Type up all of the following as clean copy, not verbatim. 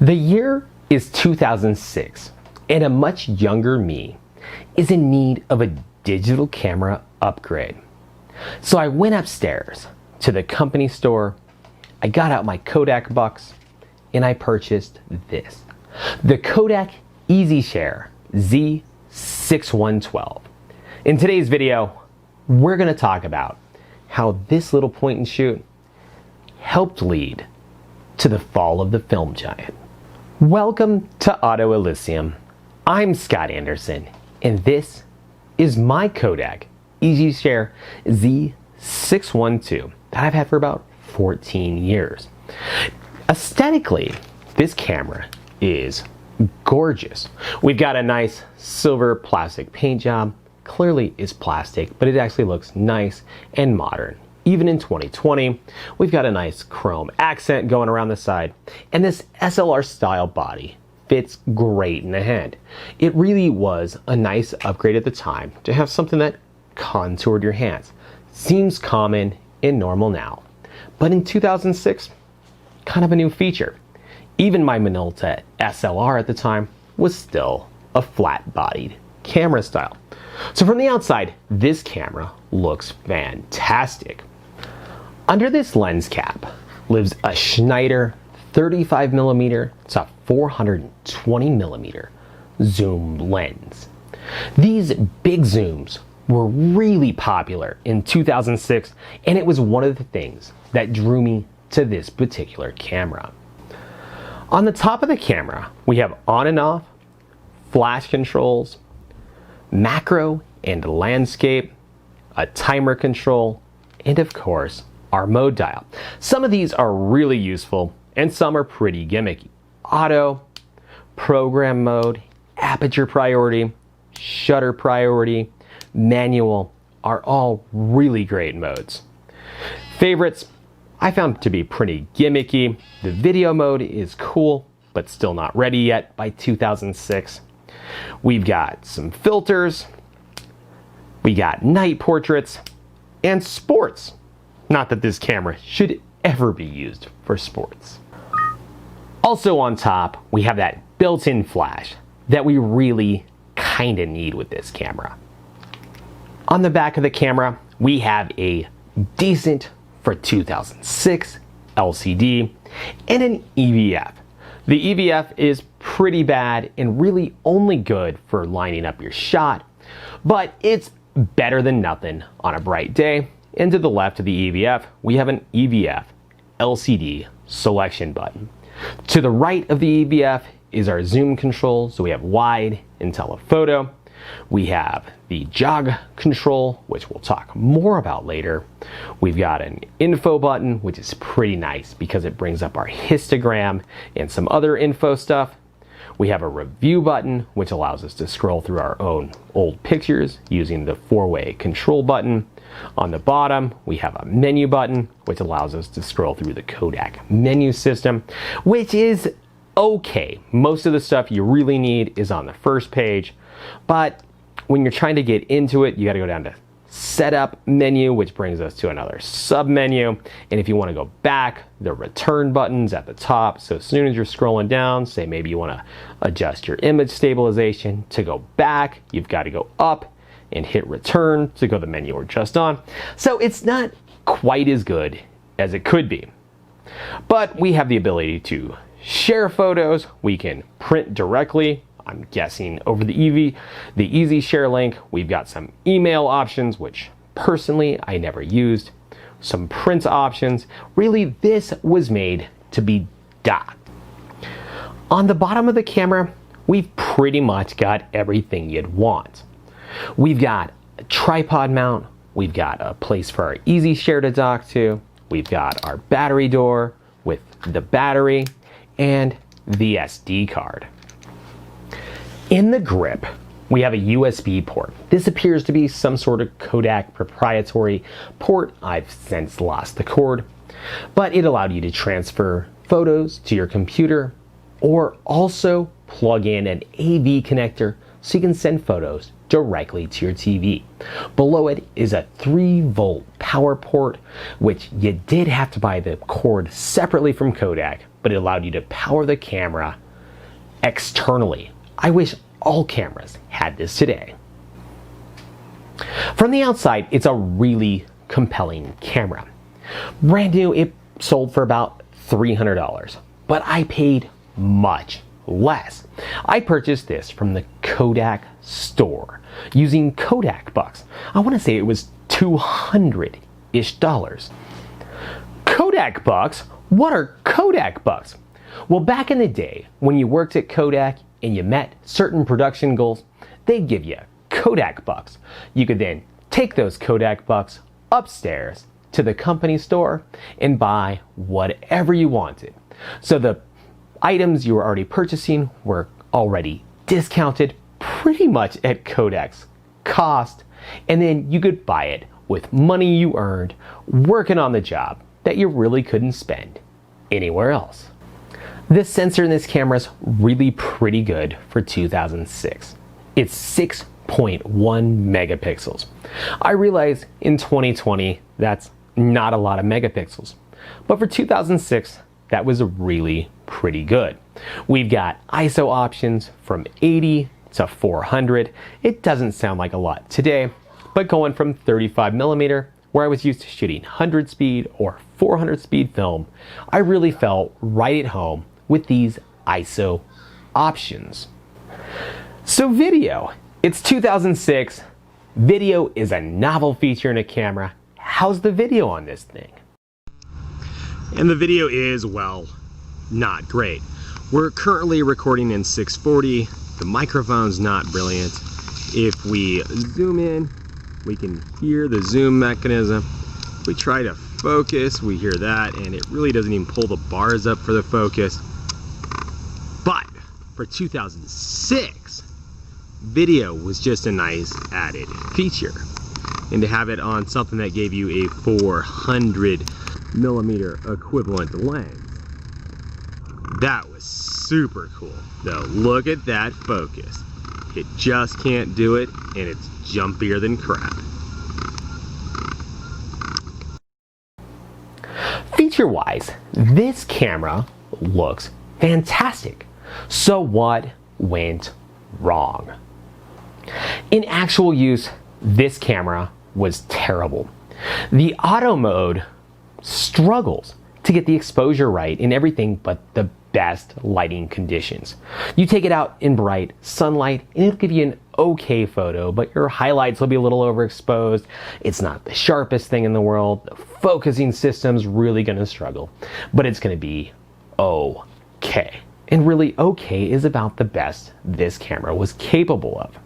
The year is 2006, and a much younger me is in need of a digital camera upgrade. So I went upstairs to the company store, I got out my Kodak bucks, and I purchased this. The Kodak EasyShare Z612. In today's video, we're going to talk about how this little point and shoot helped lead to the fall of the film giant. Welcome to Auto Elysium. I'm Scott Anderson, and this is my Kodak EasyShare Z612 that I've had for about 14 years. Aesthetically, this camera is gorgeous. We've got a nice silver plastic paint job. Clearly it's plastic, but it actually looks nice and modern. Even in 2020, we've got a nice chrome accent going around the side, and this SLR style body fits great in the hand. It really was a nice upgrade at the time to have something that contoured your hands. Seems common and normal now, but in 2006, kind of a new feature. Even my Minolta SLR at the time was still a flat-bodied camera style. So from the outside, this camera looks fantastic. Under this lens cap lives a Schneider 35mm to 420mm zoom lens. These big zooms were really popular in 2006, and it was one of the things that drew me to this particular camera. On the top of the camera, we have on and off, flash controls, macro and landscape, a timer control, and of course, our mode dial. Some of these are really useful and some are pretty gimmicky. Auto, program mode, aperture priority, shutter priority, manual are all really great modes. Favorites, I found to be pretty gimmicky. The video mode is cool, but still not ready yet by 2006. We've got some filters, we got night portraits, and sports. Not that this camera should ever be used for sports. Also on top, we have that built-in flash that we really kinda need with this camera. On the back of the camera, we have a decent, for 2006, LCD and an EVF. The EVF is pretty bad and really only good for lining up your shot, but it's better than nothing on a bright day. And to the left of the EVF, we have an EVF LCD selection button. To the right of the EVF is our zoom control, so we have wide and telephoto. We have the jog control, which we'll talk more about later. We've got an info button, which is pretty nice because it brings up our histogram and some other info stuff. We have a review button, which allows us to scroll through our own old pictures using the four-way control button. On the bottom, we have a menu button, which allows us to scroll through the Kodak menu system, which is okay. Most of the stuff you really need is on the first page, but when you're trying to get into it, you gotta go down to setup menu, which brings us to another sub menu. And if you wanna go back, the return button's at the top. So as soon as you're scrolling down, say maybe you wanna adjust your image stabilization to go back, you've gotta go up and hit return to go to the menu we're just on. So it's not quite as good as it could be. But we have the ability to share photos. We can print directly, I'm guessing over the EasyShare link. We've got some email options, which personally I never used. Some print options. Really, this was made to be docked. On the bottom of the camera, we've pretty much got everything you'd want. We've got a tripod mount, we've got a place for our EasyShare to dock to, we've got our battery door with the battery, and the SD card. In the grip, we have a USB port. This appears to be some sort of Kodak proprietary port. I've since lost the cord, but it allowed you to transfer photos to your computer or also plug in an AV connector so you can send photos directly to your TV. Below it is a 3-volt power port, which you did have to buy the cord separately from Kodak, but it allowed you to power the camera externally. I wish all cameras had this today. From the outside, it's a really compelling camera. Brand new, it sold for about $300, but I paid much less. I purchased this from the Kodak store using Kodak bucks. I want to say it was $200-ish. Kodak bucks? What are Kodak bucks? Well, back in the day, when you worked at Kodak and you met certain production goals, they'd give you Kodak bucks. You could then take those Kodak bucks upstairs to the company store and buy whatever you wanted. So the items you were already purchasing were already discounted pretty much at Kodak's cost, and then you could buy it with money you earned working on the job that you really couldn't spend anywhere else. The sensor in this camera is really pretty good for 2006. It's 6.1 megapixels. I realize in 2020 that's not a lot of megapixels, but for 2006 that was really pretty good. We've got ISO options from 80 to 400. It doesn't sound like a lot today, but going from 35mm, where I was used to shooting 100 speed or 400 speed film, I really felt right at home with these ISO options. So video, it's 2006. Video is a novel feature in a camera. How's the video on this thing? And the video is, well, not great. We're currently recording in 640. The microphone's not brilliant. If we zoom in, we can hear the zoom mechanism. If we try to focus, we hear that, and it really doesn't even pull the bars up for the focus. But for 2006, video was just a nice added feature. And to have it on something that gave you a 400mm equivalent lens, that was super cool. Though, look at that focus. It just can't do it, and it's jumpier than crap. Feature-wise, this camera looks fantastic. So what went wrong? In actual use, this camera was terrible. The auto mode struggles to get the exposure right in everything but the best lighting conditions. You take it out in bright sunlight and it'll give you an okay photo, but your highlights will be a little overexposed. It's not the sharpest thing in the world. The focusing system's really gonna struggle, but it's gonna be okay. And really, okay is about the best this camera was capable of.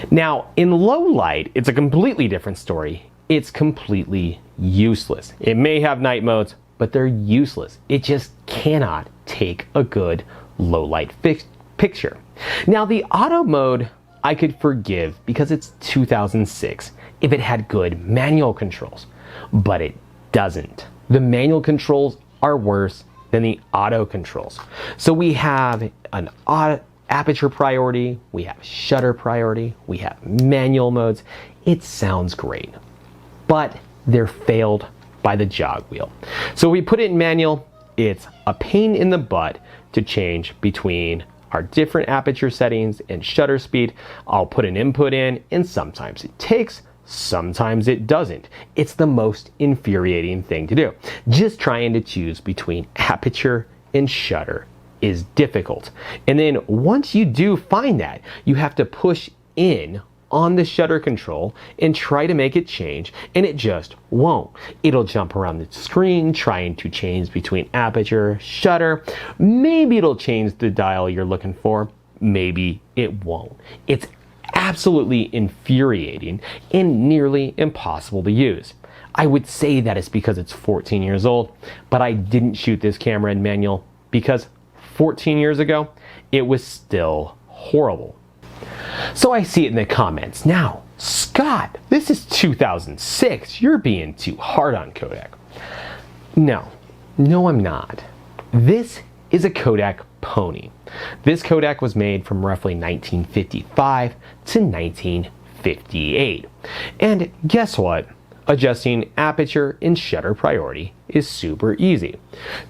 Now, in low light, it's a completely different story. It's completely useless. It may have night modes, but they're useless. It just cannot take a good low light picture. Now, the auto mode I could forgive because it's 2006 if it had good manual controls, but it doesn't. The manual controls are worse than the auto controls. So we have an aperture priority, we have shutter priority, we have manual modes. It sounds great, but they're failed by the jog wheel. So we put it in manual, it's a pain in the butt to change between our different aperture settings and shutter speed. I'll put an input in and sometimes it takes, sometimes it doesn't. It's the most infuriating thing to do. Just trying to choose between aperture and shutter is difficult. And then once you do find that, you have to push in on the shutter control and try to make it change, and it just won't. It'll jump around the screen trying to change between aperture, shutter. Maybe it'll change the dial you're looking for. Maybe it won't. It's absolutely infuriating and nearly impossible to use. I would say that it's because it's 14 years old, but I didn't shoot this camera in manual because 14 years ago, it was still horrible. So I see it in the comments. Now, Scott, this is 2006. You're being too hard on Kodak. No, I'm not. This is a Kodak Pony. This Kodak was made from roughly 1955 to 1958. And guess what? Adjusting aperture and shutter priority is super easy.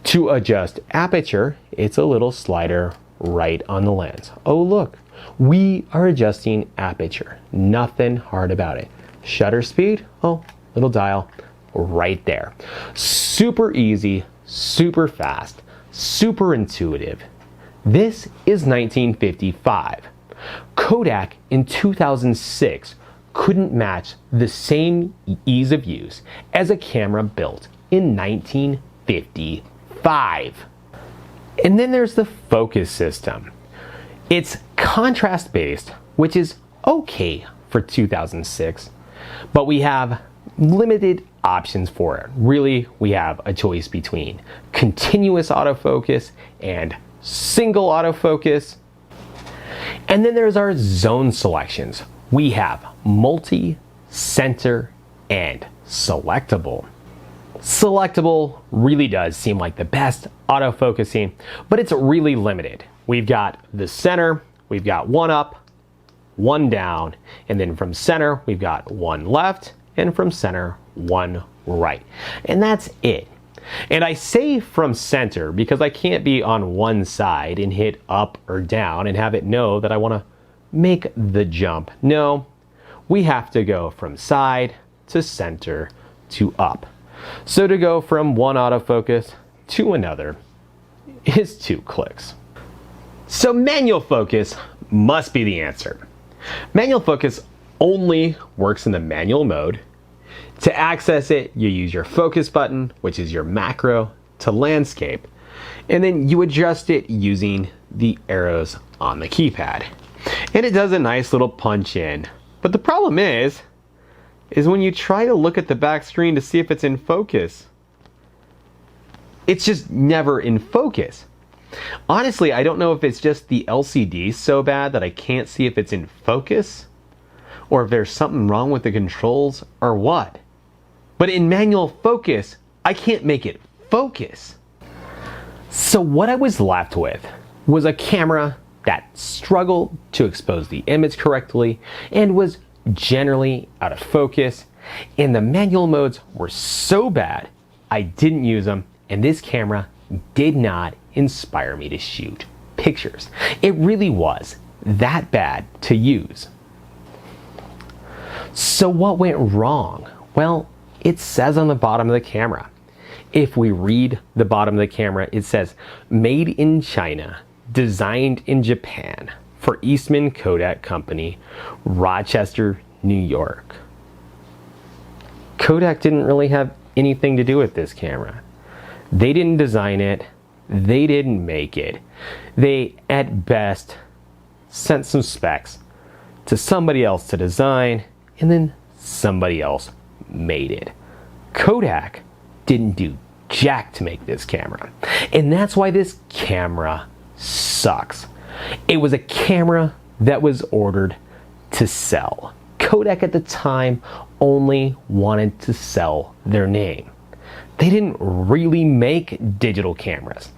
To adjust aperture, it's a little slider right on the lens. Oh look, we are adjusting aperture. Nothing hard about it. Shutter speed, oh, little dial right there. Super easy, super fast, super intuitive. This is 1955. Kodak in 2006 couldn't match the same ease of use as a camera built in 1955. And then there's the focus system. It's contrast based, which is okay for 2006, but we have limited options for it. Really, we have a choice between continuous autofocus and single autofocus. And then there's our zone selections. We have multi, center, and selectable. Selectable really does seem like the best autofocusing, but it's really limited. We've got the center, we've got one up, one down, and then from center, we've got one left, and from center, one right. And that's it. And I say from center because I can't be on one side and hit up or down and have it know that I want to make the jump. No, we have to go from side to center to up. So to go from one autofocus to another is 2 clicks. So manual focus must be the answer. Manual focus only works in the manual mode. To access it, you use your focus button, which is your macro, to landscape, and then you adjust it using the arrows on the keypad. And it does a nice little punch in. But the problem is when you try to look at the back screen to see if it's in focus, it's just never in focus. Honestly, I don't know if it's just the LCD so bad that I can't see if it's in focus, or if there's something wrong with the controls, or what. But in manual focus, I can't make it focus. So what I was left with was a camera that struggled to expose the image correctly and was generally out of focus, and the manual modes were so bad I didn't use them, and this camera did not inspire me to shoot pictures. It really was that bad to use. So what went wrong? Well, it says on the bottom of the camera. If we read the bottom of the camera, it says, made in China, designed in Japan, for Eastman Kodak Company, Rochester, New York. Kodak didn't really have anything to do with this camera. They didn't design it. They didn't make it. They, at best, sent some specs to somebody else to design, and then somebody else made it. Kodak didn't do jack to make this camera. And that's why this camera sucks. It was a camera that was ordered to sell. Kodak at the time only wanted to sell their name. They didn't really make digital cameras.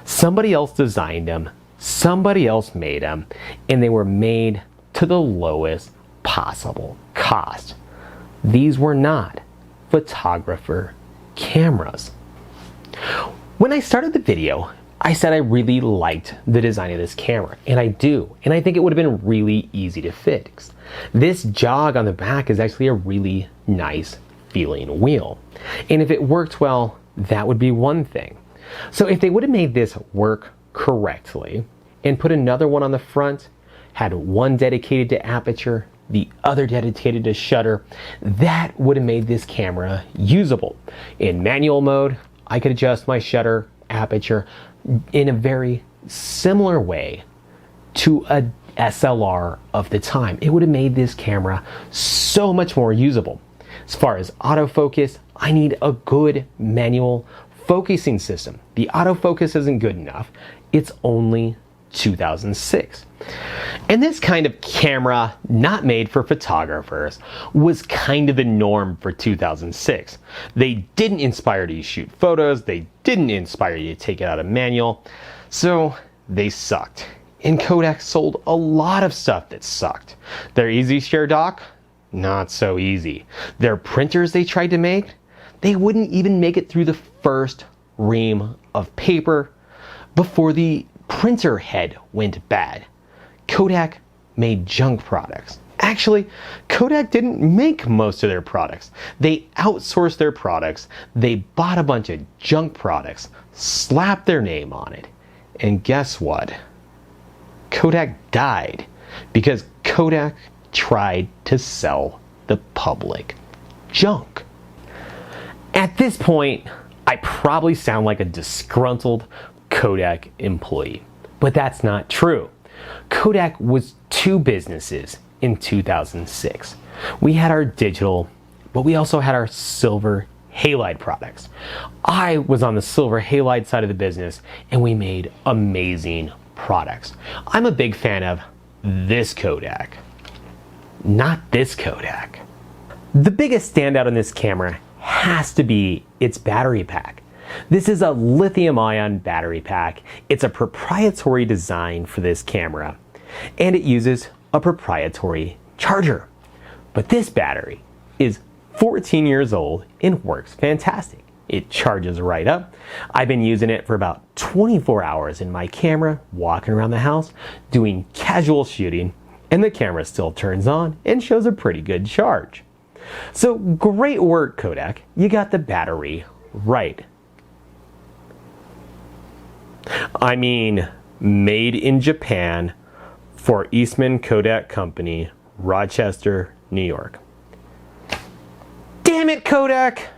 Somebody else designed them, somebody else made them, and they were made to the lowest possible cost. These were not photographer cameras. When I started the video, I said I really liked the design of this camera, and I do, and I think it would have been really easy to fix. This jog on the back is actually a really nice feeling wheel, and if it worked well, that would be one thing. So if they would have made this work correctly and put another one on the front, had one dedicated to aperture, the other dedicated to shutter, that would have made this camera usable. In manual mode, I could adjust my shutter, aperture in a very similar way to a SLR of the time. It would have made this camera so much more usable. As far as autofocus, I need a good manual focusing system. The autofocus isn't good enough. It's only 2006. And this kind of camera, not made for photographers, was kind of the norm for 2006. They didn't inspire you to shoot photos, they didn't inspire you to take it out of manual, so they sucked. And Kodak sold a lot of stuff that sucked. Their EasyShare dock, Not so easy. Their printers they tried to make, they wouldn't even make it through the first ream of paper before the printer head went bad. Kodak made junk products. Actually, Kodak didn't make most of their products. They outsourced their products, they bought a bunch of junk products, slapped their name on it, and guess what? Kodak died because Kodak tried to sell the public junk. At this point, I probably sound like a disgruntled Kodak employee, but that's not true. Kodak was two businesses in 2006. We had our digital, but we also had our silver halide products. I was on the silver halide side of the business, and we made amazing products. I'm a big fan of this Kodak, not this Kodak. The biggest standout on this camera has to be its battery pack. This is a lithium-ion battery pack. It's a proprietary design for this camera, and it uses a proprietary charger. But this battery is 14 years old and works fantastic. It charges right up. I've been using it for about 24 hours in my camera, walking around the house, doing casual shooting, and the camera still turns on and shows a pretty good charge. So great work, Kodak. You got the battery right. I mean, made in Japan for Eastman Kodak Company, Rochester, New York. Damn it, Kodak!